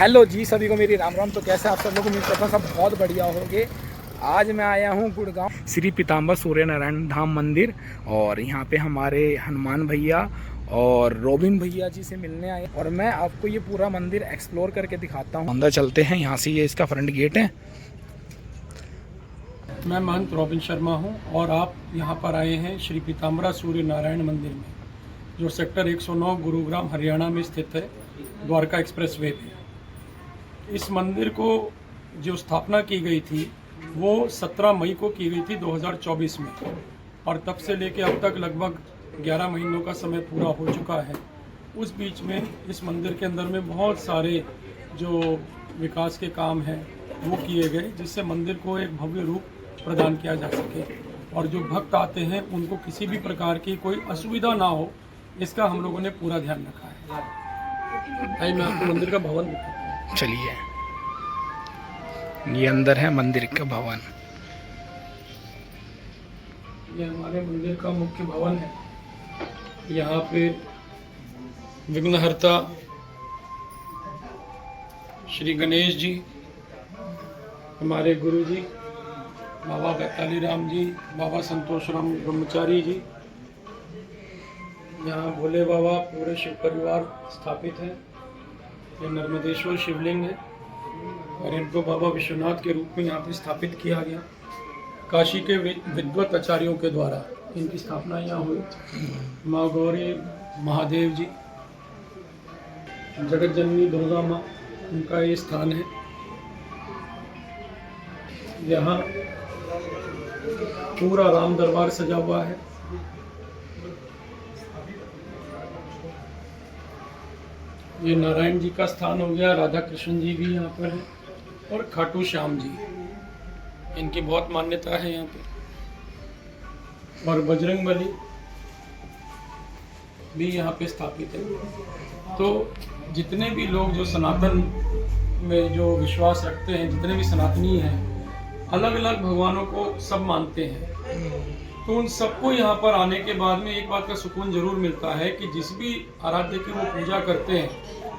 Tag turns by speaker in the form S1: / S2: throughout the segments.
S1: Hello जी, सभी को मेरी राम राम। तो कैसे आप सब लोग, उम्मीद करता हूँ सब बहुत बढ़िया होंगे। आज मैं आया हूँ गुड़गांव श्री पीताम्बर सूर्य नारायण धाम मंदिर, और यहाँ पे हमारे हनुमान भैया और रोबिन भैया जी से मिलने आए, और मैं आपको ये पूरा मंदिर एक्सप्लोर करके दिखाता हूँ। अंदर चलते हैं। यहाँ से ये इसका फ्रंट गेट है।
S2: मैं महंत रोबिन शर्मा हूं और आप यहां पर आए हैं श्री पीताम्बरा सूर्य नारायण मंदिर में, जो सेक्टर 109 गुरुग्राम हरियाणा में स्थित है, द्वारका एक्सप्रेस वे पे। इस मंदिर को जो स्थापना की गई थी वो 17 मई को की गई थी 2024 में, और तब से लेके अब तक लगभग 11 महीनों का समय पूरा हो चुका है। उस बीच में इस मंदिर के अंदर में बहुत सारे जो विकास के काम हैं वो किए गए, जिससे मंदिर को एक भव्य रूप प्रदान किया जा सके, और जो भक्त आते हैं उनको किसी भी प्रकार की कोई असुविधा ना हो, इसका हम लोगों ने पूरा ध्यान रखा है। भाई मैं आपको मंदिर का भवन दिखाता हूं।
S1: चलिए, ये अंदर है मंदिर का भवन।
S2: ये हमारे मंदिर का मुख्य भवन है। यहाँ पे विघ्नहर्ता श्री गणेश जी, हमारे गुरु जी बाबा बैताली राम जी, बाबा संतोष राम ब्रह्मचारी जी, यहाँ भोले बाबा पूरे शिव परिवार स्थापित है। ये नर्मदेश्वर शिवलिंग है और इनको बाबा विश्वनाथ के रूप में यहाँ पे स्थापित किया गया। काशी के विद्वत आचार्यों के द्वारा इनकी स्थापना यहाँ हुई। माँ गौरी, महादेव जी, जगत जननी दुर्गा माँ, उनका ये स्थान है। यहाँ पूरा राम दरबार सजा हुआ है। ये नारायण जी का स्थान हो गया, राधा कृष्ण जी भी यहाँ पर है, और खाटू श्याम जी, इनकी बहुत मान्यता है यहाँ पे, और बजरंगबली भी यहाँ पे स्थापित है। तो जितने भी लोग जो सनातन में जो विश्वास रखते हैं, जितने भी सनातनी हैं, अलग अलग भगवानों को सब मानते हैं, तो उन सबको यहाँ पर आने के बाद में एक बात का सुकून जरूर मिलता है कि जिस भी आराध्य की वो पूजा करते हैं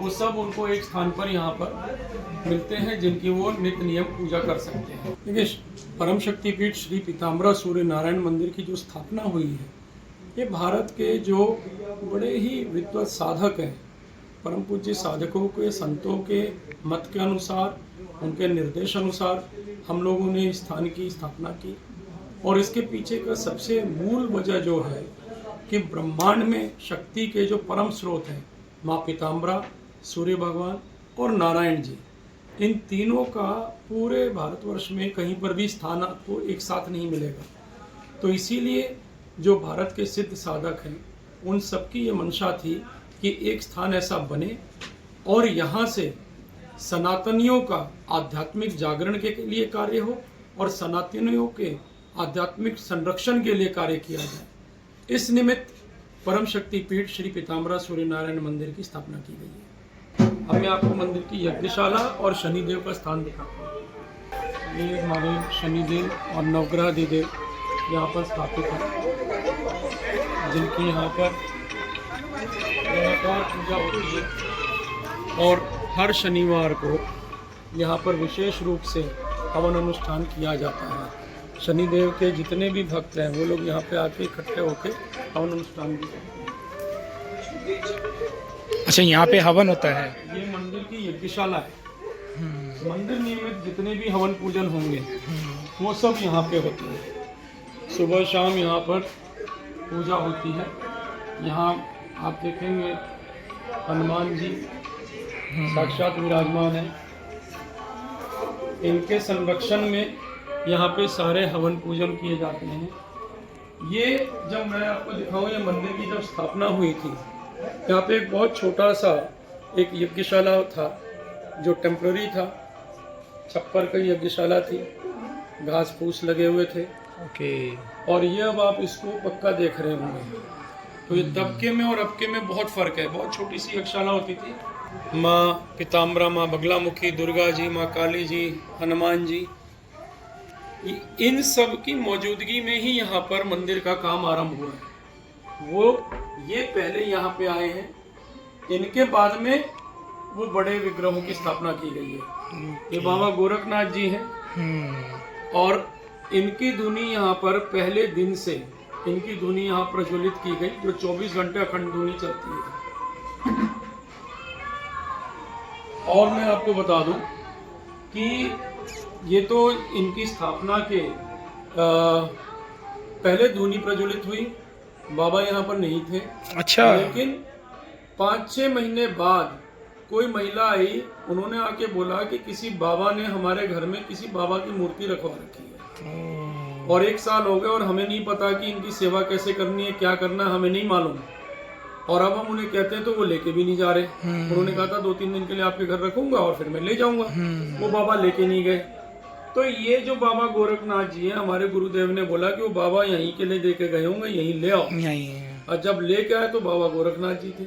S2: वो सब उनको एक स्थान पर यहाँ पर मिलते हैं, जिनकी वो नित्य नियम पूजा कर सकते हैं। देखिए, परम शक्तिपीठ श्री पीताम्बरा सूर्य नारायण मंदिर की जो स्थापना हुई है, ये भारत के जो बड़े ही विद्वत साधक हैं, परम पूज्य साधकों के, संतों के मत के अनुसार, उनके निर्देश अनुसार हम लोगों ने इस स्थान की स्थापना की। और इसके पीछे का सबसे मूल वजह जो है कि ब्रह्मांड में शक्ति के जो परम स्रोत हैं, माँ पीताम्बरा, सूर्य भगवान और नारायण जी, इन तीनों का पूरे भारतवर्ष में कहीं पर भी स्थान आपको एक साथ नहीं मिलेगा। तो इसीलिए जो भारत के सिद्ध साधक हैं, उन सबकी ये मंशा थी कि एक स्थान ऐसा बने और यहाँ से सनातनियों का आध्यात्मिक जागरण के लिए कार्य हो और सनातनियों के आध्यात्मिक संरक्षण के लिए कार्य किया जाए। इस निमित्त परम शक्ति पीठ श्री पीताम्बरा सूर्य नारायण मंदिर की स्थापना की गई है। अब मैं आपको मंदिर की यज्ञशाला और शनिदेव का स्थान दिखाता हूँ। ये हमारे शनिदेव और नवग्रह देव यहाँ पर स्थापित हैं, जिनकी यहाँ पर लगातार पूजा होती है, और हर शनिवार को यहाँ पर विशेष रूप से हवन अनुष्ठान किया जाता है। शनिदेव के जितने भी भक्त हैं वो लोग यहाँ पे आके इकट्ठे होकर हवन अनुष्ठान भी करते हैं।
S1: अच्छा, यहाँ पे हवन होता है।
S2: ये मंदिर की यज्ञशाला है। मंदिर नियमित जितने भी हवन पूजन होंगे वो सब यहाँ पे होते हैं। सुबह शाम यहाँ पर पूजा होती है। यहाँ आप देखेंगे हनुमान जी साक्षात विराजमान है। इनके संरक्षण में यहाँ पे सारे हवन पूजन किए जाते हैं। ये जब मैं आपको दिखाऊं, ये मंदिर की जब स्थापना हुई थी, यहाँ पे एक बहुत छोटा सा एक यज्ञशाला था जो टेम्पररी था, छप्पर की यज्ञशाला थी, घास फूस लगे हुए थे।
S1: ओके।
S2: और ये अब आप इसको पक्का देख रहे होंगे, तो ये तब के में और अब के में बहुत फर्क है। बहुत छोटी सी यज्ञशाला होती थी। माँ पीताम्बरा, माँ बगलामुखी, दुर्गा जी, माँ काली जी, हनुमान जी, इन सब की मौजूदगी में ही यहाँ पर मंदिर का काम आरंभ हुआ है। वो ये पहले यहाँ पे आए हैं, इनके बाद में वो बड़े विग्रहों की स्थापना की गई है। ये बाबा गोरखनाथ जी हैं और इनकी धुनी यहाँ पर पहले दिन से इनकी धुनी यहाँ प्रज्वलित की गई, जो 24 घंटे अखंड धुनी चलती है। और मैं आपको बता दूं कि ये तो इनकी स्थापना के पहले धुनी प्रज्वलित हुई, बाबा यहाँ पर नहीं थे।
S1: अच्छा।
S2: लेकिन 5-6 महीने बाद कोई महिला आई, उन्होंने आके बोला कि किसी बाबा ने हमारे घर में किसी बाबा की मूर्ति रखवा रखी है और 1 साल हो गए और हमें नहीं पता कि इनकी सेवा कैसे करनी है, क्या करना है, हमें नहीं मालूम। और अब हम उन्हें कहते हैं तो वो लेके भी नहीं जा रहे। उन्होंने कहा था 2-3 दिन के लिए आपके घर रखूंगा और फिर मैं ले जाऊंगा। वो बाबा लेके नहीं गए। तो ये जो बाबा गोरखनाथ जी हैं, हमारे गुरुदेव ने बोला कि वो बाबा यहीं के लिए देके गए होंगे, यहीं ले आओ। और जब लेके आए तो बाबा गोरखनाथ जी थे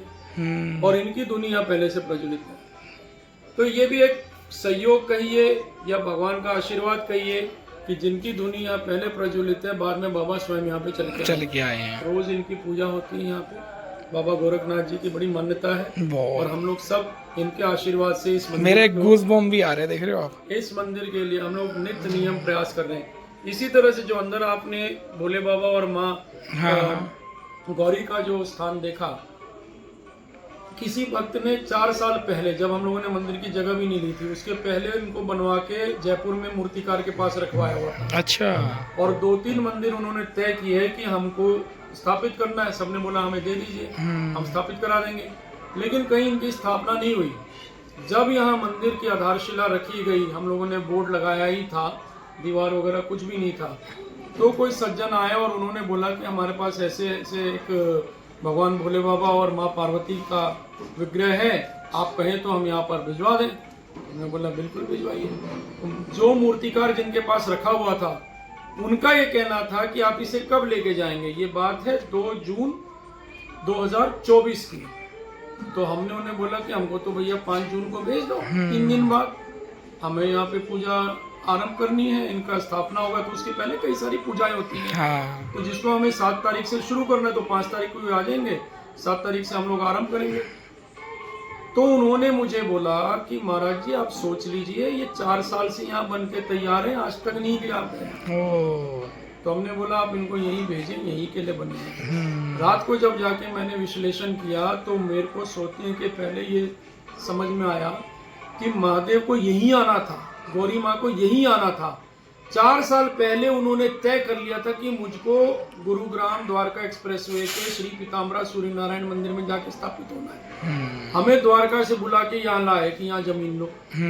S2: और इनकी दुनिया पहले से प्रज्वलित है। तो ये भी एक सहयोग कहिए या भगवान का आशीर्वाद कहिए कि जिनकी दुनिया पहले प्रज्वलित है, बाद में बाबा स्वयं यहाँ पे चल के आए हैं। रोज इनकी पूजा होती है यहाँ पे। बाबा गोरखनाथ जी की बड़ी मान्यता है और हम लोग सब इनके आशीर्वाद से इस
S1: मेरे गूज़बम्प भी आ रहे हैं, देख रहे हो आप।
S2: इस मंदिर के लिए हम लोग नित्य नियम प्रयास कर रहे हैं। इसी तरह से जो अंदर आपने भोले बाबा और माँ गौरी का जो स्थान देखा, किसी भक्त ने 4 साल पहले, जब हम लोगों ने मंदिर की जगह भी नहीं ली थी, उसके पहले इनको बनवा के जयपुर में मूर्तिकार के पास रखवाया हुआ था।
S1: अच्छा। और
S2: 2-3 मंदिर उन्होंने तय किए है कि हमको स्थापित करना है। सबने बोला हमें दे दीजिए, हम स्थापित करा देंगे। लेकिन कहीं इनकी स्थापना नहीं हुई। जब यहाँ मंदिर की आधारशिला रखी गई, हम लोगों ने बोर्ड लगाया ही था, दीवार वगैरह कुछ भी नहीं था, तो कोई सज्जन आया और उन्होंने बोला कि हमारे पास ऐसे ऐसे एक भगवान भोले बाबा और माँ पार्वती का विग्रह है, आप कहें तो हम यहाँ पर भिजवा दें। उन्होंने बोला बिल्कुल भिजवाइए। जो मूर्तिकार जिनके पास रखा हुआ था, उनका ये कहना था कि आप इसे कब लेके जाएंगे। ये बात है 2 जून 2024 की। तो हमने उन्हें बोला कि हमको तो भैया 5 जून को भेज दो, 3 दिन बाद हमें यहाँ पे पूजा आरंभ करनी है। इनका स्थापना होगा तो उसके पहले कई सारी पूजाएं होती हैं।
S1: हाँ।
S2: तो जिसको हमें 7 तारीख से शुरू करना है तो 5 तारीख को आ जाएंगे, 7 तारीख से हम लोग आरंभ करेंगे। तो उन्होंने मुझे बोला कि महाराज जी आप सोच लीजिए, ये 4 साल से यहाँ बन के तैयार है, आज तक नहीं गया है। तो हमने बोला आप इनको यहीं भेजें, यहीं के लिए बने। रात को जब जाके मैंने विश्लेषण किया तो मेरे को सोचने के पहले ये समझ में आया कि महादेव को यहीं आना था, गौरी माँ को यहीं आना था। 4 साल पहले उन्होंने तय कर लिया था कि मुझको गुरुग्राम द्वारका एक्सप्रेसवे के श्री पीताम्बरा सूर्य नारायण मंदिर में जाके स्थापित होना है। हमें द्वारका से बुला के यहाँ लाए कि यहाँ जमीन लो।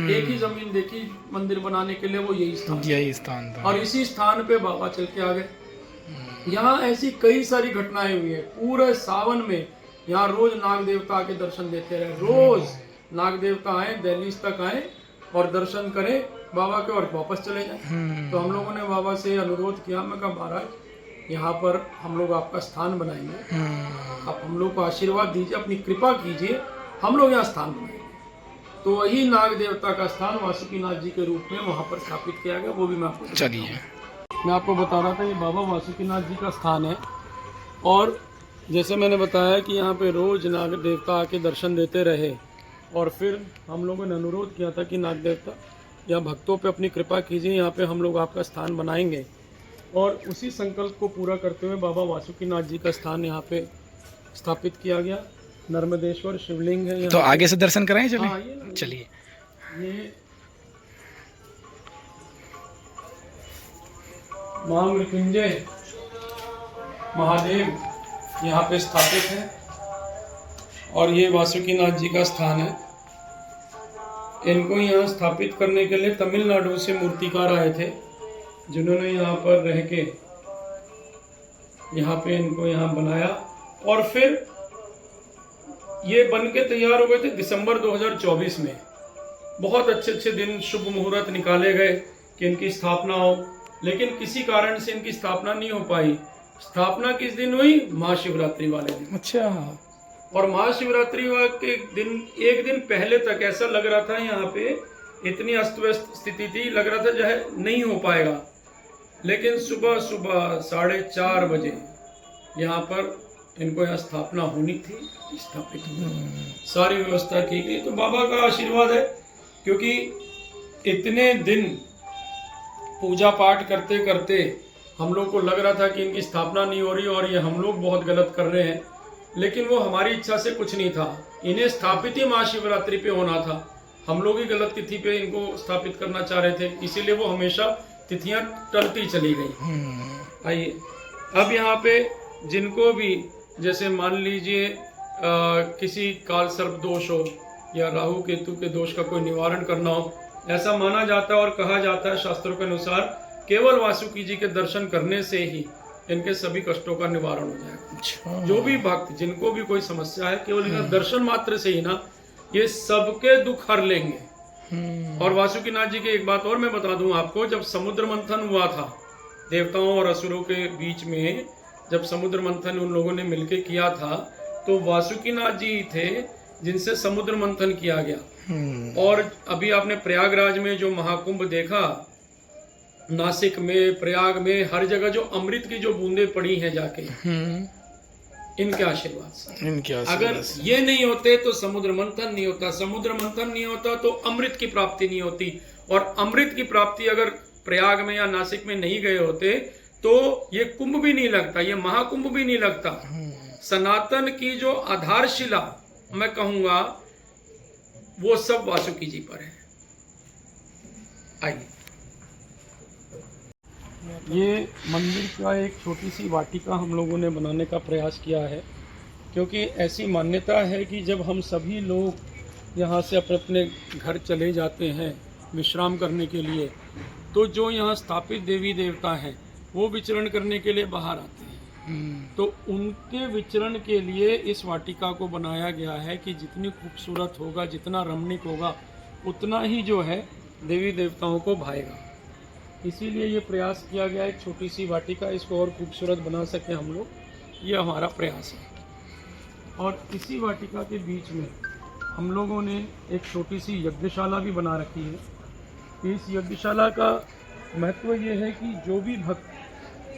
S2: एक ही जमीन देखी मंदिर बनाने के लिए, वो यही स्थान था। और इसी स्थान पे बाबा चल के आ गए। यहाँ ऐसी कई सारी घटनाएं हुई है। पूरे सावन में यहाँ रोज नाग देवता आके दर्शन देते रहे। रोज नाग देवता आए, दहलीज तक आए और दर्शन करें बाबा के और वापस चले जाए। तो हम लोगों ने बाबा से अनुरोध किया, मैं कहा महाराज यहाँ पर हम लोग आपका स्थान बनाएंगे, आप हम लोग को आशीर्वाद दीजिए, अपनी कृपा कीजिए, हम लोग यहाँ स्थान बनाएंगे। तो वही नाग देवता का स्थान वासुकीनाथ जी के रूप में वहाँ पर स्थापित किया गया। वो भी मैं आपको
S1: चलिए
S2: मैं आपको बता रहा था, ये बाबा वासुकीनाथ जी का स्थान है। और जैसे मैंने बताया कि यहाँ पे रोज नाग देवता आके दर्शन देते रहे और फिर हम लोगों ने अनुरोध किया था कि नाग देवता यहाँ भक्तों पे अपनी कृपा कीजिए, यहाँ पे हम लोग आपका स्थान बनाएंगे। और उसी संकल्प को पूरा करते हुए बाबा वासुकीनाथ जी का स्थान यहाँ पे स्थापित किया गया। नर्मदेश्वर शिवलिंग है।
S1: तो आगे से दर्शन कराएं, चलिए।
S2: हाँ,
S1: चलिए।
S2: ये महामृत्युंजय महादेव यहाँ पे स्थापित है और ये वासुकीनाथ जी का स्थान है। इनको यहाँ स्थापित करने के लिए तमिलनाडु से मूर्तिकार आए थे, जिन्होंने यहाँ पर रह के यहाँ पे इनको यहाँ बनाया और फिर ये बन के तैयार हो गए थे दिसंबर 2024 में। बहुत अच्छे दिन शुभ मुहूर्त निकाले गए कि इनकी स्थापना हो, लेकिन किसी कारण से इनकी स्थापना नहीं हो पाई। स्थापना किस दिन हुई? महाशिवरात्रि वाले दिन।
S1: अच्छा।
S2: और महाशिवरात्रि के दिन, एक दिन पहले तक ऐसा लग रहा था यहाँ पे, इतनी अस्त व्यस्त स्थिति थी, लग रहा था जो है नहीं हो पाएगा। लेकिन सुबह 4:30 बजे यहाँ पर इनको यहाँ स्थापना होनी थी, स्थापित हुई, सारी व्यवस्था की गई। तो बाबा का आशीर्वाद है, क्योंकि इतने दिन पूजा पाठ करते करते हम लोग को लग रहा था कि इनकी स्थापना नहीं हो रही और ये हम लोग बहुत गलत कर रहे हैं, लेकिन वो हमारी इच्छा से कुछ नहीं था। इन्हें स्थापित ही महाशिवरात्रि पे होना था, हम लोग ही गलत तिथि पे इनको स्थापित करना चाह रहे थे, इसीलिए वो हमेशा तिथियां टलती चली गई। आइए अब यहाँ पे जिनको भी, जैसे मान लीजिए किसी काल सर्प दोष हो या राहु केतु के दोष का कोई निवारण करना हो, ऐसा माना जाता है और कहा जाता है शास्त्रों के अनुसार केवल वासुकी जी के दर्शन करने से ही इनके सभी कष्टों का निवारण हो जाएगा। जो भी भक्त जिनको भी कोई समस्या है, केवल इनका दर्शन मात्र से ही ना ये सबके दुख हर लेंगे। और वासुकीनाथ जी की एक बात और मैं बता दूं आपको, जब समुद्र मंथन हुआ था देवताओं और असुरों के बीच में, जब समुद्र मंथन उन लोगों ने मिलकर किया था, तो वासुकीनाथ जी थे जिनसे समुद्र मंथन किया गया। और अभी आपने प्रयागराज में जो महाकुंभ देखा, नासिक में, प्रयाग में, हर जगह जो अमृत की जो बूंदें पड़ी हैं जाके, इनके आशीर्वाद से। अगर ये नहीं होते तो समुद्र मंथन नहीं होता, समुद्र मंथन नहीं होता तो अमृत की प्राप्ति नहीं होती, और अमृत की प्राप्ति अगर प्रयाग में या नासिक में नहीं गए होते तो ये कुंभ भी नहीं लगता, ये महाकुंभ भी नहीं लगता। सनातन की जो आधारशिला मैं कहूंगा वो सब वासुकी जी पर है। आइए, ये मंदिर का एक छोटी सी वाटिका हम लोगों ने बनाने का प्रयास किया है, क्योंकि ऐसी मान्यता है कि जब हम सभी लोग यहाँ से अपने अपने घर चले जाते हैं विश्राम करने के लिए, तो जो यहाँ स्थापित देवी देवता हैं वो विचरण करने के लिए बाहर आते हैं। तो उनके विचरण के लिए इस वाटिका को बनाया गया है कि जितनी खूबसूरत होगा, जितना रमणीक होगा, उतना ही जो है देवी देवताओं को भाएगा। इसीलिए ये प्रयास किया गया एक छोटी सी वाटिका, इसको और खूबसूरत बना सके हम लोग, ये हमारा प्रयास है। और इसी वाटिका के बीच में हम लोगों ने एक छोटी सी यज्ञशाला भी बना रखी है। इस यज्ञशाला का महत्व ये है कि जो भी भक्त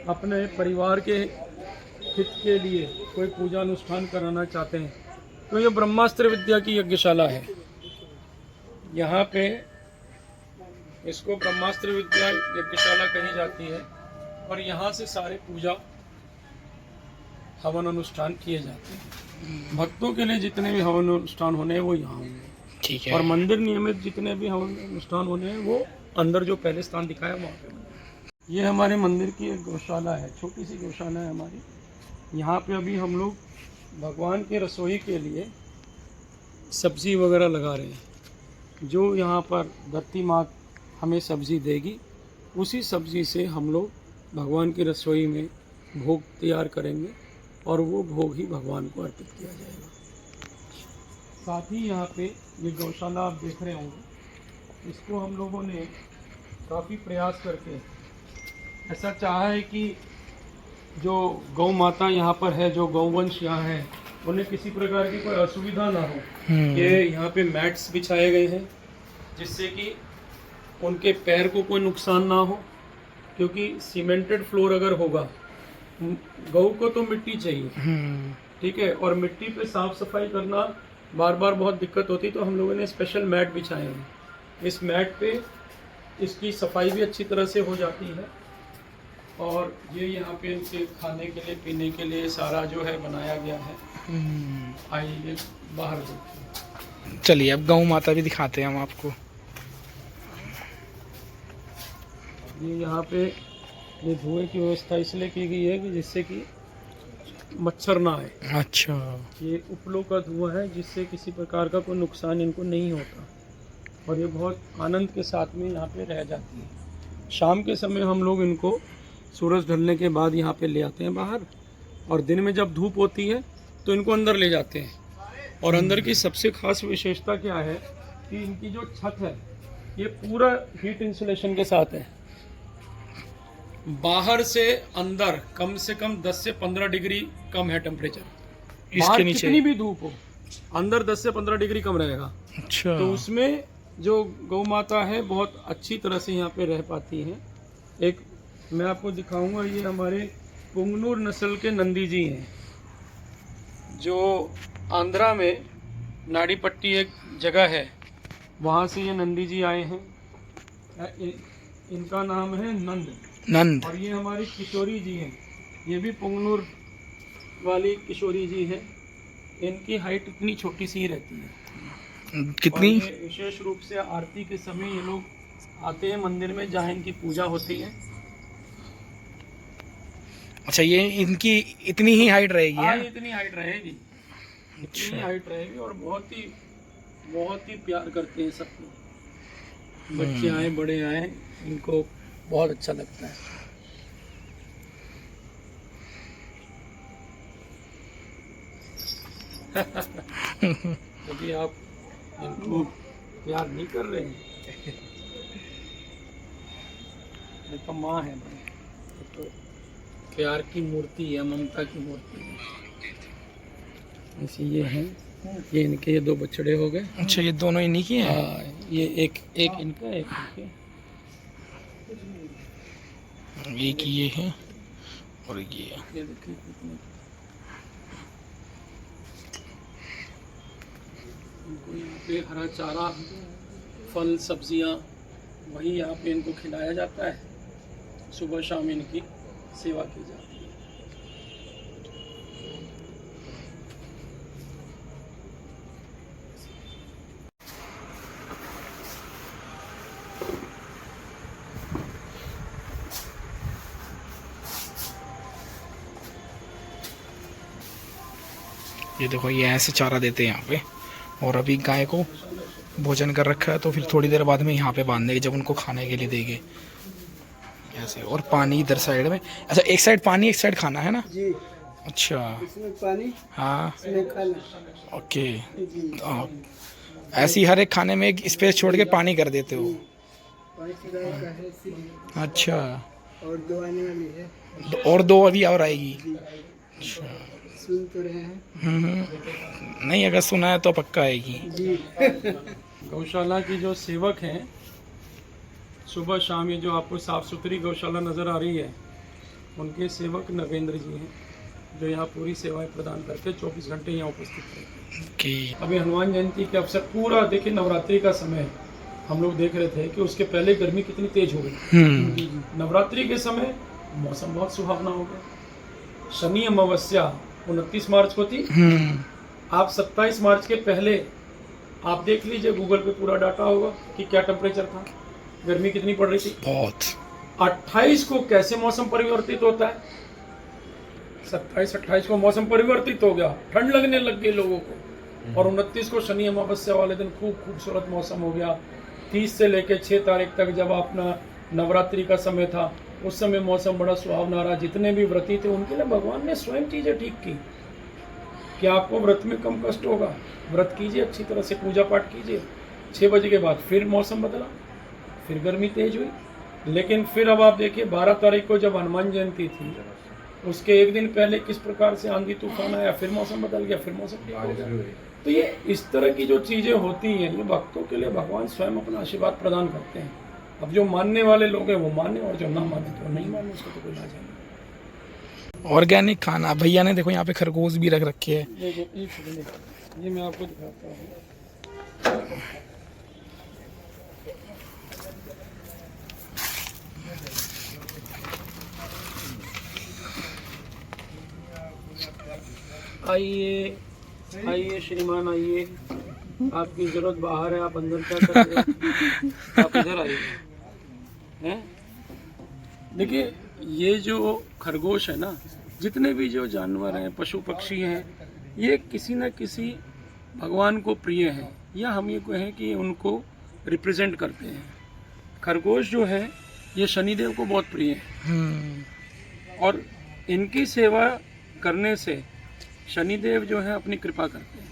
S2: अपने परिवार के हित के लिए कोई पूजा अनुष्ठान कराना चाहते हैं, तो ये ब्रह्मास्त्र विद्या की यज्ञशाला है। यहाँ पे इसको ब्रह्मास्त्र विद्या यज्ञशाला कही जाती है, और यहाँ से सारे पूजा हवन अनुष्ठान किए जाते हैं। भक्तों के लिए जितने भी हवन अनुष्ठान होने हैं वो यहाँ होंगे, ठीक है। और मंदिर नियमित जितने भी हवन अनुष्ठान होने हैं वो अंदर जो पहले स्थान दिखाया वहाँ पे। ये हमारे मंदिर की एक गौशाला है, छोटी सी गौशाला है हमारी। यहाँ पे अभी हम लोग भगवान के रसोई के लिए सब्जी वगैरह लगा रहे हैं। जो यहाँ पर धरती माँ हमें सब्जी देगी, उसी सब्जी से हम लोग भगवान की रसोई में भोग तैयार करेंगे, और वो भोग ही भगवान को अर्पित किया जाएगा। साथ ही यहाँ पे ये गौशाला आप देख रहे होंगे, इसको हम लोगों ने काफ़ी प्रयास करके ऐसा चाहा है कि जो गौ माता यहाँ पर है, जो गौवंश यहाँ है, उन्हें किसी प्रकार की कोई असुविधा ना हो। ये यहाँ पे मैट्स बिछाए गए हैं जिससे कि उनके पैर को कोई नुकसान ना हो, क्योंकि सीमेंटेड फ्लोर अगर होगा, गौ को तो मिट्टी चाहिए, ठीक है, और मिट्टी पे साफ सफाई करना बार बार बहुत दिक्कत होती, तो हम लोगों ने स्पेशल मैट बिछाए हैं। इस मैट पे इसकी सफाई भी अच्छी तरह से हो जाती है, और ये यहाँ पे इनके खाने के लिए, पीने के लिए सारा जो है बनाया गया है। आइए बाहर देखिए।
S1: चलिए अब गौ माता भी दिखाते हैं हम आपको।
S2: ये यहाँ पे ये धुएं की व्यवस्था इसलिए की गई है कि जिससे कि मच्छर ना आए।
S1: अच्छा,
S2: ये उपलों का धुआं है जिससे किसी प्रकार का कोई नुकसान इनको नहीं होता, और ये बहुत आनंद के साथ में यहाँ पे रह जाती है। शाम के समय हम लोग इनको सूरज ढलने के बाद यहाँ पे ले आते हैं बाहर, और दिन में जब धूप होती है तो इनको अंदर ले जाते हैं। और अंदर की सबसे खास विशेषता क्या है कि इनकी जो छत है ये पूरा हीट इंसुलेशन के साथ है। बाहर से अंदर कम से कम 10 से 15 डिग्री कम है टेम्परेचर।
S1: इसके नीचे
S2: कितनी भी धूप हो, अंदर 10 से 15 डिग्री कम रहेगा।
S1: अच्छा,
S2: तो उसमें जो गौ माता है बहुत अच्छी तरह से यहाँ पे रह पाती हैं। एक मैं आपको दिखाऊंगा, ये हमारे पुंगनूर नस्ल के नंदी जी हैं। जो आंध्रा में नाड़ीपट्टी एक जगह है, वहाँ से ये नंदी जी आए हैं। इनका नाम है नंद। और ये हमारी किशोरी जी हैं, ये भी पुंगनूर वाली किशोरी जी है। इनकी हाइट इतनी छोटी सी ही रहती है।
S1: कितनी?
S2: विशेष रूप से आरती के समय ये लोग आते हैं मंदिर में जहाँ इनकी पूजा होती है।
S1: अच्छा, ये इनकी इतनी ही हाइट रहेगी?
S2: हाँ, इतनी हाइट रहेगी, इतनी हाइट रहेगी। और बहुत ही प्यार करते हैं सब लोग, बच्चे आए बड़े आए, इनको बहुत अच्छा लगता है। क्योंकि आप इनको प्यार नहीं कर रहे हैं। ये तो माँ है भाई, तो प्यार की मूर्ति है, ममता की मूर्ति है। ऐसे ये हैं, ये इनके ये 2 बछड़े हो गए।
S1: अच्छा, ये दोनों इन्हीं की हैं?
S2: हाँ, ये एक इनका, एक इनके।
S1: एक ये है और ये
S2: देखिए कितने, इनको यहाँ पे हरा चारा, फल सब्जियाँ, वही यहाँ पे इनको खिलाया जाता है। सुबह शाम इनकी सेवा की जाती है।
S1: ये देखो, ये ऐसे चारा देते हैं यहाँ पे। और अभी गाय को भोजन कर रखा है, तो फिर थोड़ी देर बाद में यहाँ पे बांध देंगे जब उनको खाने के लिए देंगे ऐसे। और पानी इधर साइड में। अच्छा, एक साइड पानी, एक साइड खाना है ना जी? अच्छा,
S3: इसमें पानी,
S1: हाँ,
S3: इसमें खाना।
S1: ओके। ऐसे ही हर एक खाने में एक स्पेस छोड़ के पानी कर देते हो? अच्छा,
S3: और 2 आने वाली है।
S1: और 2 अभी और आएगी? अच्छा,
S3: सुन तो रहे हैं?
S1: नहीं, अगर सुना है तो पक्का आएगी
S3: जी।
S2: गौशाला की जो सेवक हैं, सुबह शाम ये जो आपको साफ सुथरी गौशाला नज़र आ रही है, उनके सेवक नवेंद्र जी हैं, जो यहाँ पूरी सेवाएं प्रदान करके 24 घंटे यहाँ उपस्थित रहते हैं।
S1: कि
S2: अभी हनुमान जयंती के अवसर पूरा देखिए, नवरात्रि का समय हम लोग देख रहे थे कि उसके पहले गर्मी कितनी तेज हो गई। नवरात्रि के समय मौसम बहुत सुहावना हो गया। शनि अमावस्या 29 मार्च को थी। आप 27 मार्च के पहले आप देख लीजिए, गूगल पे पूरा डाटा होगा कि क्या टेम्परेचर था, गर्मी कितनी पड़ रही थी।
S1: बहुत।
S2: 28 को कैसे मौसम परिवर्तित होता है, 27-28 को मौसम परिवर्तित हो गया, ठंड लगने लग गई लोगों को। और 29 को शनि अमावस्या वाले दिन खूब खूबसूरत मौसम हो गया। 30 से लेकर 6 तारीख तक जब अपना नवरात्रि का समय था, उस समय मौसम बड़ा सुहावना रहा। जितने भी व्रती थे उनके लिए भगवान ने स्वयं चीज़ें ठीक की कि आपको व्रत में कम कष्ट होगा, व्रत कीजिए, अच्छी तरह से पूजा पाठ कीजिए। 6 बजे के बाद फिर मौसम बदला, फिर गर्मी तेज हुई। लेकिन फिर अब आप देखिए, 12 तारीख को जब हनुमान जयंती थी, उसके एक दिन पहले किस प्रकार से आंधी तूफान आया, फिर मौसम बदल गया, फिर मौसम ठीक हो गया। तो ये इस तरह की जो चीज़ें होती हैं, ये भक्तों के लिए भगवान स्वयं अपना आशीर्वाद प्रदान करते हैं। अब जो मानने वाले लोग हैं वो माने, और जो ना माने तो नहीं माने, उसको तो कोई लाज नहीं।
S1: ऑर्गेनिक खाना भैया ने देखो यहाँ पे खरगोश भी रख रखे है।
S2: ये मैं आपको दिखाता हूँ। आइए आइए श्रीमान, आइए। आपकी जरूरत बाहर है, आप अंदर क्या कर रहे हैं? आप इधर आइए। हैं, देखिए, ये जो खरगोश है ना, जितने भी जो जानवर हैं, पशु पक्षी हैं, ये किसी न किसी भगवान को प्रिय हैं, या हम ये कहें कि उनको रिप्रेजेंट करते हैं। खरगोश जो है ये शनिदेव को बहुत प्रिय है, और इनकी सेवा करने से शनिदेव जो है अपनी कृपा करते हैं।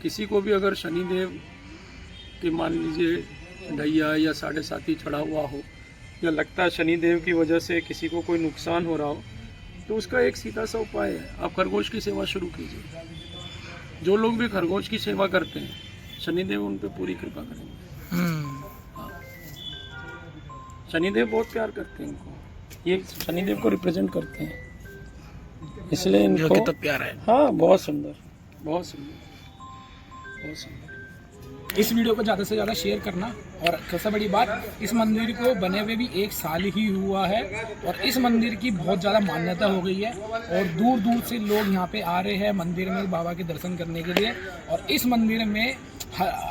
S2: किसी को भी अगर शनिदेव के मान लीजिए ढैया या 7.5 चढ़ा हुआ हो, या लगता है शनिदेव की वजह से किसी को कोई नुकसान हो रहा हो, तो उसका एक सीधा सा उपाय है, आप खरगोश की सेवा शुरू कीजिए। जो लोग भी खरगोश की सेवा करते हैं, शनिदेव उन पर पूरी कृपा करेंगे। शनिदेव बहुत प्यार करते हैं इनको, ये शनिदेव को रिप्रेजेंट करते हैं। इसलिए
S1: जो
S2: इनको
S1: कितना प्यारा है।
S2: हाँ बहुत सुंदर, बहुत सुंदर, बहुत सुंदर।
S1: इस वीडियो को ज़्यादा से ज़्यादा शेयर करना। और सबसे बड़ी बात, इस मंदिर को बने हुए भी 1 साल ही हुआ है और इस मंदिर की बहुत ज़्यादा मान्यता हो गई है और दूर दूर से लोग यहाँ पे आ रहे हैं मंदिर में बाबा के दर्शन करने के लिए। और इस मंदिर में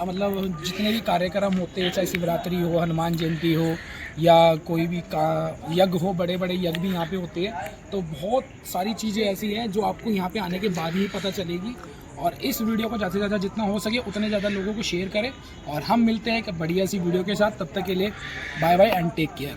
S1: मतलब जितने भी कार्यक्रम होते हैं, चाहे शिवरात्रि हो, हनुमान जयंती हो या कोई भी यज्ञ हो, बड़े बड़े यज्ञ भी यहाँ पे होते हैं। तो बहुत सारी चीज़ें ऐसी हैं जो आपको यहाँ पे आने के बाद ही पता चलेगी। और इस वीडियो को ज़्यादा से ज़्यादा जितना हो सके उतने ज़्यादा लोगों को शेयर करें। और हम मिलते हैं एक बढ़िया सी वीडियो के साथ, तब तक के लिए bye bye and take care.